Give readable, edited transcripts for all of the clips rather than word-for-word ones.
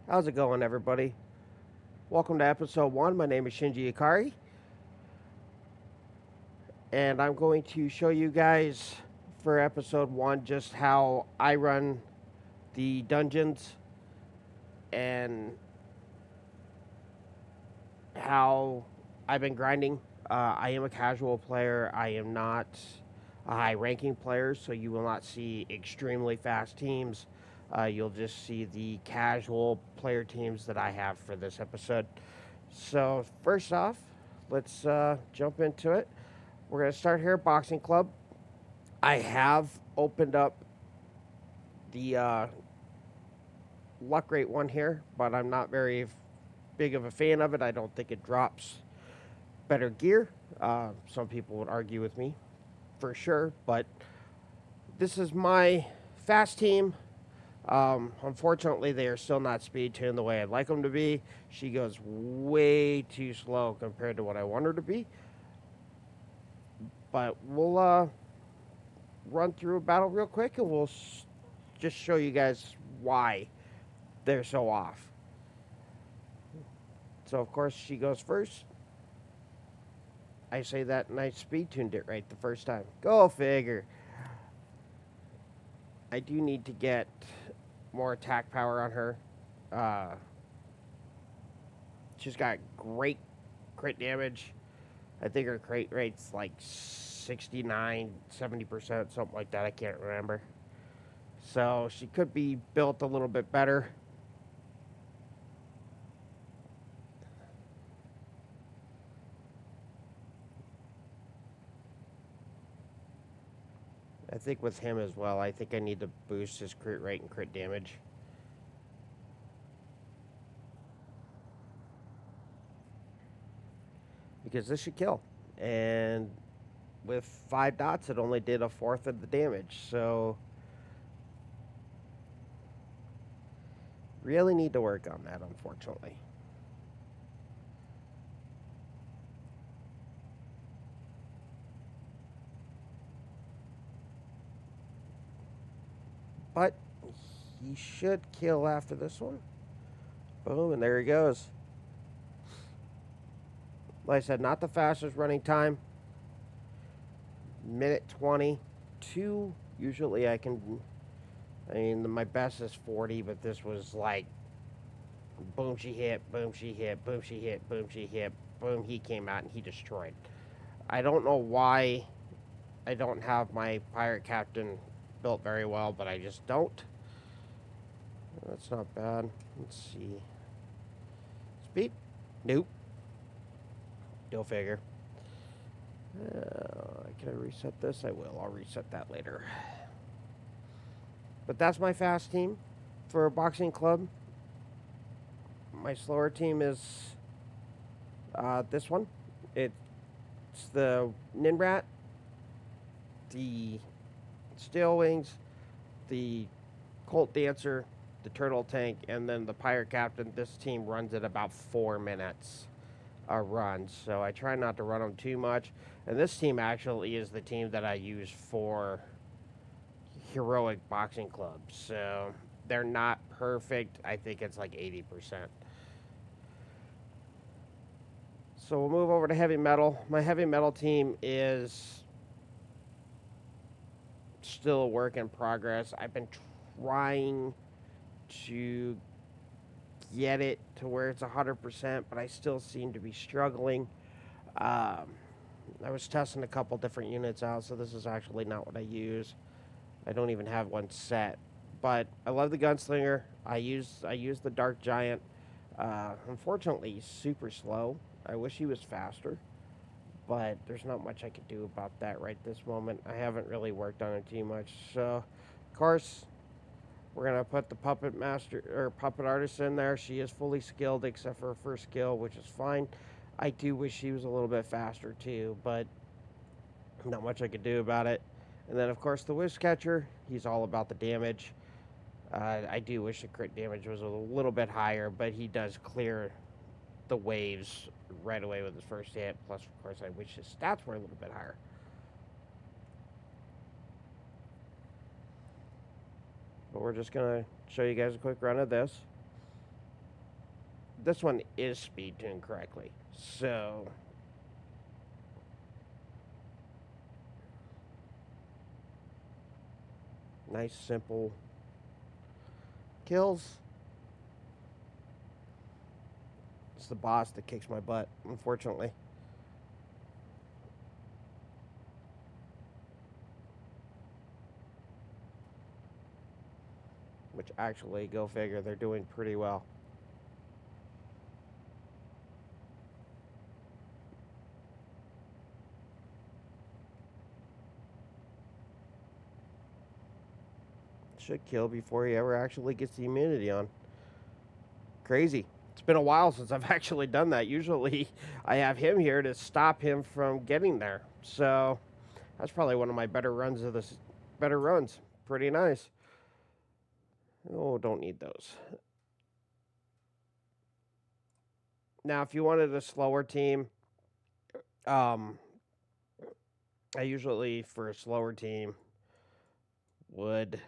How's it going, everybody? Welcome to episode 1. My name is Shinji Ikari, and I'm going to show you guys for episode 1 just how I run the dungeons and how I've been grinding. I am a casual player, I am not a high ranking player, so you will not see extremely fast teams. You'll just see the casual player teams that I have for this episode. So, first off, let's jump into it. We're going to start here at Boxing Club. I have opened up the luck rate one here, but I'm not very big of a fan of it. I don't think it drops better gear. Some people would argue with me for sure, but this is my fast team. Unfortunately, they are still not speed tuned the way I'd like them to be. She goes way too slow compared to what I want her to be. But we'll run through a battle real quick and we'll just show you guys why they're so off. So, of course, she goes first. I say that and I speed tuned it right the first time. Go figure. I do need to get more attack power on her. Uh, she's got great crit damage. I think her crit rate's like 69, 70%, something like that. I can't remember. So she could be built a little bit better. I think with him as well, I think I need to boost his crit rate and crit damage. Because this should kill. And with 5 dots, it only did a fourth of the damage. So, really need to work on that, unfortunately. But he should kill after this one. Boom, and there he goes. Like I said, not the fastest running time. Minute 20. 2, usually I can. I mean, my best is 40, but this was like boom, she hit, boom, she hit, boom, she hit, boom, she hit, boom, he came out and he destroyed. I don't know why I don't have my pirate captain built very well, but I just don't. That's not bad. Let's see. Speed? Nope. Go figure. Can I reset this? I will. I'll reset that later. But that's my fast team for a boxing club. My slower team is this one. It's the Ninrat, the Steel Wings, the Colt Dancer, the Turtle Tank, and then the Pirate Captain. This team runs at about 4 minutes a run, so I try not to run them too much. And this team actually is the team that I use for heroic boxing clubs, so they're not perfect. I think it's like 80%. So we'll move over to heavy metal. My heavy metal team is still a work in progress. I've been trying to get it to where it's 100%, but I still seem to be struggling. I was testing a couple different units out, so this is actually not what I use. I don't even have one set, but I love the gunslinger. I use the dark giant. Unfortunately, he's super slow. I wish he was faster, but there's not much I could do about that right this moment. I haven't really worked on it too much. So, of course, we're gonna put the puppet master or puppet artist in there. She is fully skilled except for her first skill, which is fine. I do wish she was a little bit faster too, but not much I could do about it. And then, of course, the Wish Catcher. He's all about the damage. I do wish the crit damage was a little bit higher, but he does clear the waves right away with his first hit. Plus, of course, I wish his stats were a little bit higher. But we're just going to show you guys a quick run of this. this one is speed tuned correctly. So nice, simple kills. It's the boss that kicks my butt, unfortunately. Which actually, go figure, they're doing pretty well. Should kill before he ever actually gets the immunity on. Crazy. It's been a while since I've actually done that. Usually I have him here to stop him from getting there. So that's probably one of my better runs of this. Better runs. Pretty nice. Oh, don't need those. Now, if you wanted a slower team, um, I usually, for a slower team, would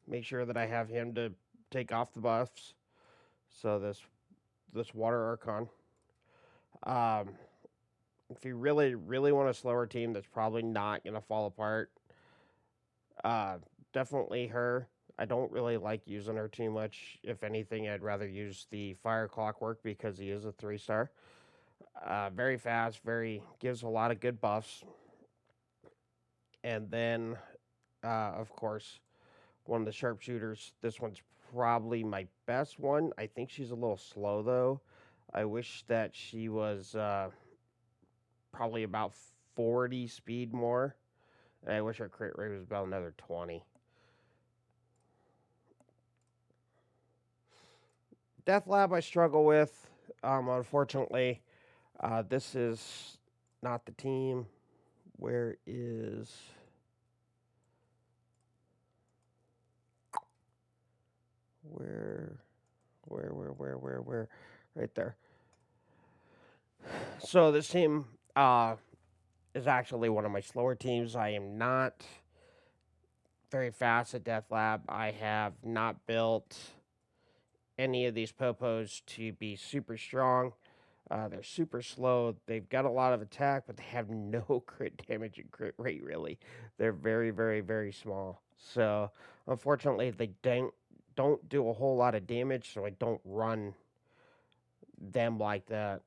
make sure that I have him to take off the buffs. So this water archon. Um, if you really want a slower team that's probably not gonna fall apart, uh, definitely her. I don't really like using her too much. If anything, I'd rather use the fire clockwork because he is a 3-star. Very fast, very gives a lot of good buffs. And then, of course, one of the sharpshooters. This one's probably my best one. I think she's a little slow though. I wish that she was probably about 40 speed more. And I wish her crit rate was about another 20. Death Lab I struggle with. Unfortunately, this is not the team. Where is... Where? Right there. So this team is actually one of my slower teams. I am not very fast at Death Lab. I have not built any of these popos to be super strong. They're super slow. They've got a lot of attack, but they have no crit damage and crit rate, really. They're very small. So, unfortunately, they don't do a whole lot of damage, so I don't run them like that.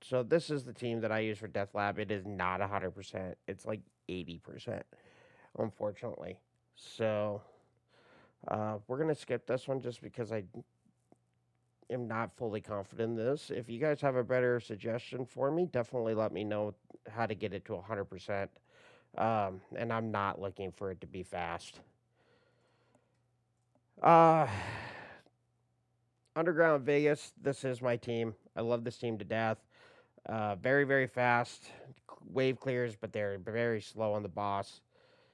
So this is the team that I use for Death Lab. It is not 100%. It's like 80%, unfortunately. So we're going to skip this one just because I am not fully confident in this. If you guys have a better suggestion for me, definitely let me know how to get it to 100%. And I'm not looking for it to be fast. Underground Vegas, this is my team. I love this team to death. Very fast. Wave clears, but they're very slow on the boss.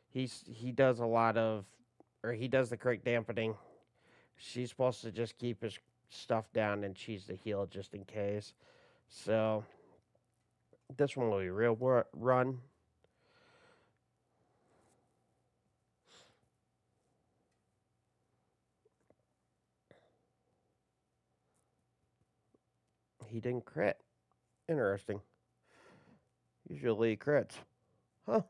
He does a lot of, or he does the correct dampening. She's supposed to just keep his stuff down, and she's the heal just in case. So this one will be real run. He didn't crit. Interesting. Usually he crits. Huh.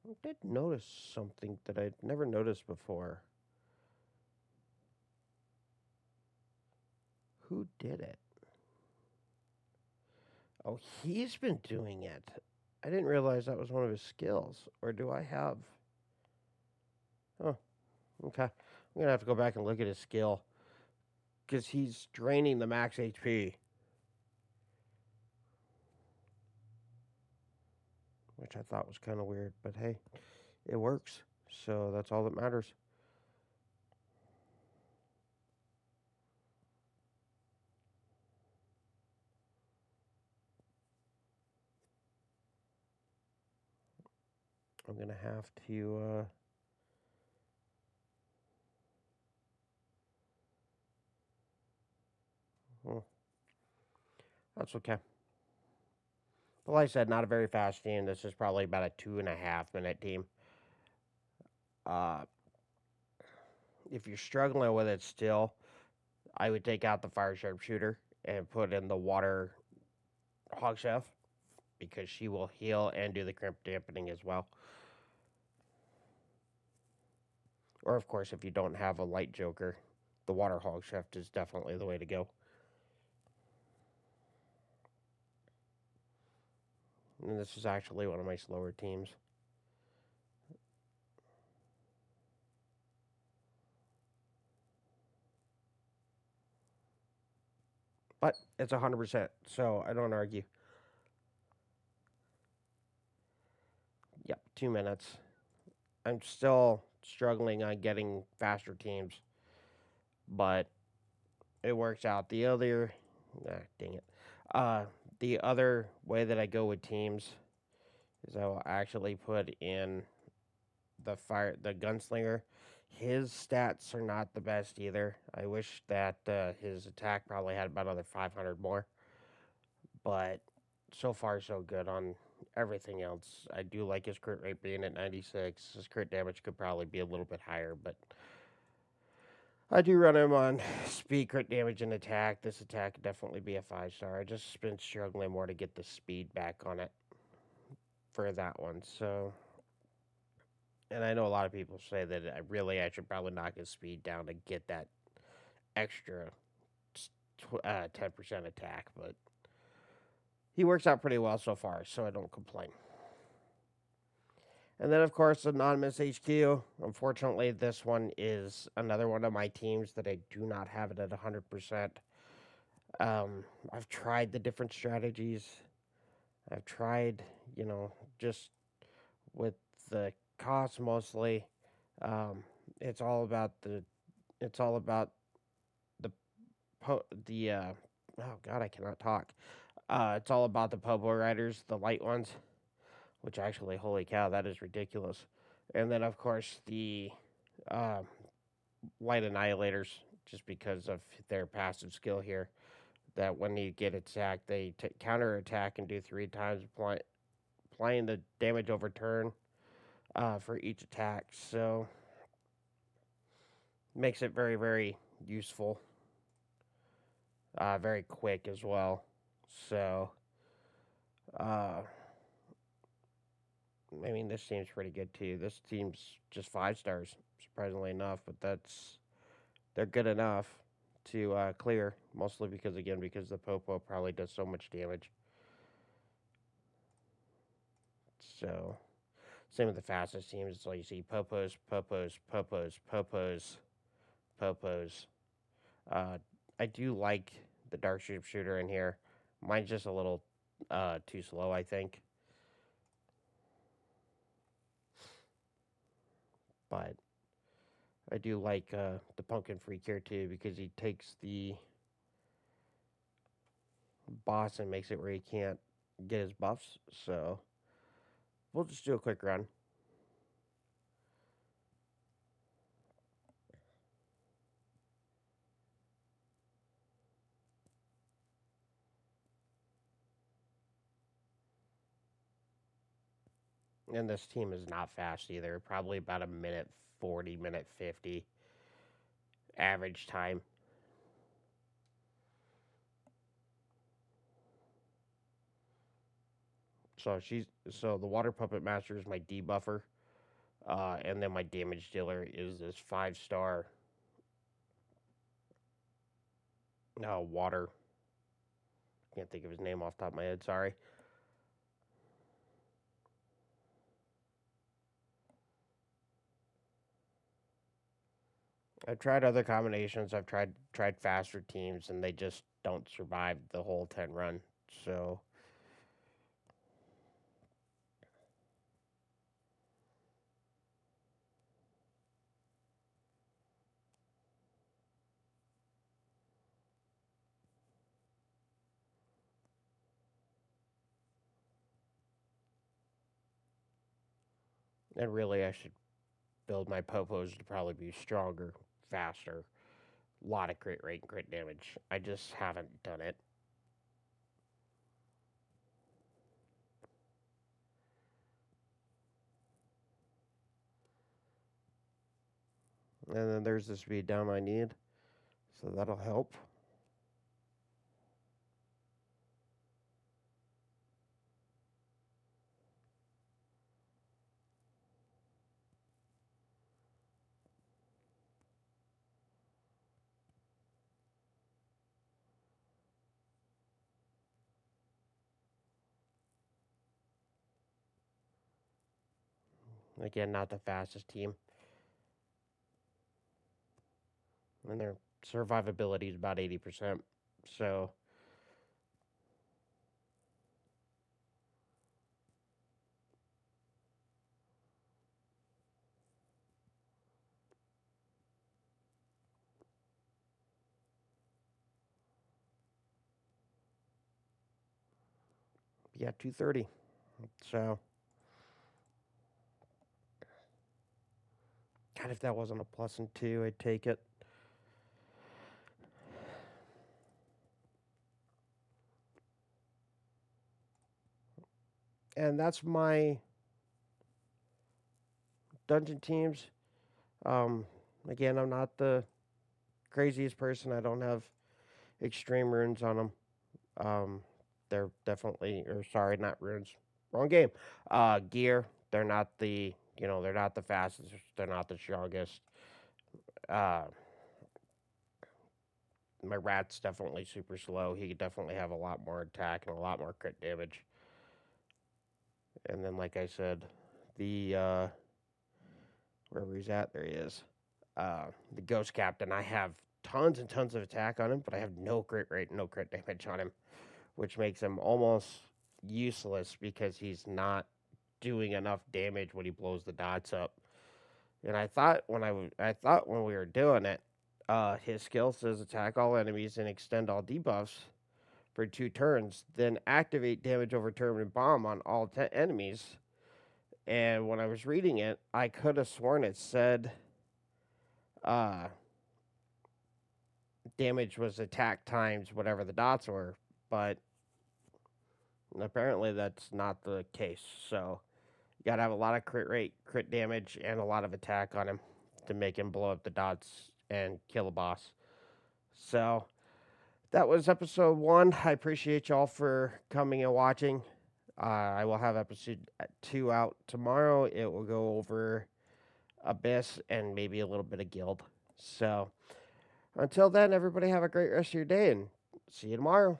I did notice something that I'd never noticed before. Who did it? Oh, he's been doing it. I didn't realize that was one of his skills. Or do I have... Oh, okay. I'm going to have to go back and look at his skill. Because he's draining the max HP. Which I thought was kind of weird. But hey, it works. So that's all that matters. I'm going to have to... That's okay. But like I said, not a very fast team. This is probably about a 2.5 minute team. Uh, if you're struggling with it still, I would take out the fire sharpshooter and put in the water hog chef because she will heal and do the crimp dampening as well. Or, of course, if you don't have a light joker, the water hog chef is definitely the way to go. And this is actually one of my slower teams. But it's 100%, so I don't argue. Yep, 2 minutes. I'm still struggling on getting faster teams, but it works out. Dang it. Uh, the other way that I go with teams is I will actually put in the gunslinger. His stats are not the best either. I wish that his attack probably had about another 500 more, but so far so good on everything else. I do like his crit rate being at 96. His crit damage could probably be a little bit higher, but I do run him on speed, crit damage, and attack. This attack could definitely be a 5-star. I just been struggling more to get the speed back on it for that one. So, and I know a lot of people say that I should probably knock his speed down to get that extra 10% attack, but he works out pretty well so far, so I don't complain. And then, of course, Anonymous HQ. Unfortunately, this one is another one of my teams that I do not have it at 100%. I've tried the different strategies. I've tried, just with the cost mostly. Um, it's all about the. It's all about the. Oh God, I cannot talk. It's all about the Popo riders, the light ones. Which actually, holy cow, that is ridiculous. And then, of course, the uh, light annihilators, just because of their passive skill here. That when you get attacked, they counter attack and do 3 times, applying the damage over turn for each attack. So makes it very, very useful, very quick as well. So, uh, I mean, this team's pretty good too. This team's just 5 stars, surprisingly enough, but they're good enough to clear, mostly because the Popo probably does so much damage. So, same with the fastest teams. It's like you see Popos, Popos, Popos, Popos, Popos. Uh, I do like the Dark Sharpshooter in here. Mine's just a little too slow, I think. But I do like the Pumpkin Freak here too because he takes the boss and makes it where he can't get his buffs. So we'll just do a quick run. And this team is not fast either. Probably about a minute 40, minute 50 average time. So the Water Puppet Master is my debuffer. And then my damage dealer is this 5-star water. Can't think of his name off the top of my head, sorry. I've tried other combinations. I've tried faster teams, and they just don't survive the whole 10 run. So and really, I should build my Popos to probably be stronger, faster, a lot of crit rate and crit damage. I just haven't done it. And then there's the speed down I need. So that'll help. Again, not the fastest team. And their survivability is about 80%. So, yeah, 230. So, God, if that wasn't a plus and 2, I'd take it. And that's my dungeon teams. Um, Again, I'm not the craziest person. I don't have extreme runes on them. They're definitely, or sorry, not runes. Wrong game. Gear. They're not the, they're not the fastest. They're not the strongest. Uh, my rat's definitely super slow. He could definitely have a lot more attack and a lot more crit damage. And then, like I said, the wherever he's at, there he is. The Ghost Captain. I have tons and tons of attack on him, but I have no crit rate, no crit damage on him, which makes him almost useless because he's not doing enough damage when he blows the dots up. And I thought when we were doing it, his skill says attack all enemies and extend all debuffs for 2 turns, then activate damage over turn and bomb on all enemies. And when I was reading it, I could have sworn it said uh, damage was attack times whatever the dots were, but apparently that's not the case. So you gotta have a lot of crit rate, crit damage, and a lot of attack on him to make him blow up the dots and kill a boss. So that was episode 1. I appreciate y'all for coming and watching. I will have episode 2 out tomorrow. It will go over Abyss and maybe a little bit of Guild. So until then, everybody have a great rest of your day and see you tomorrow.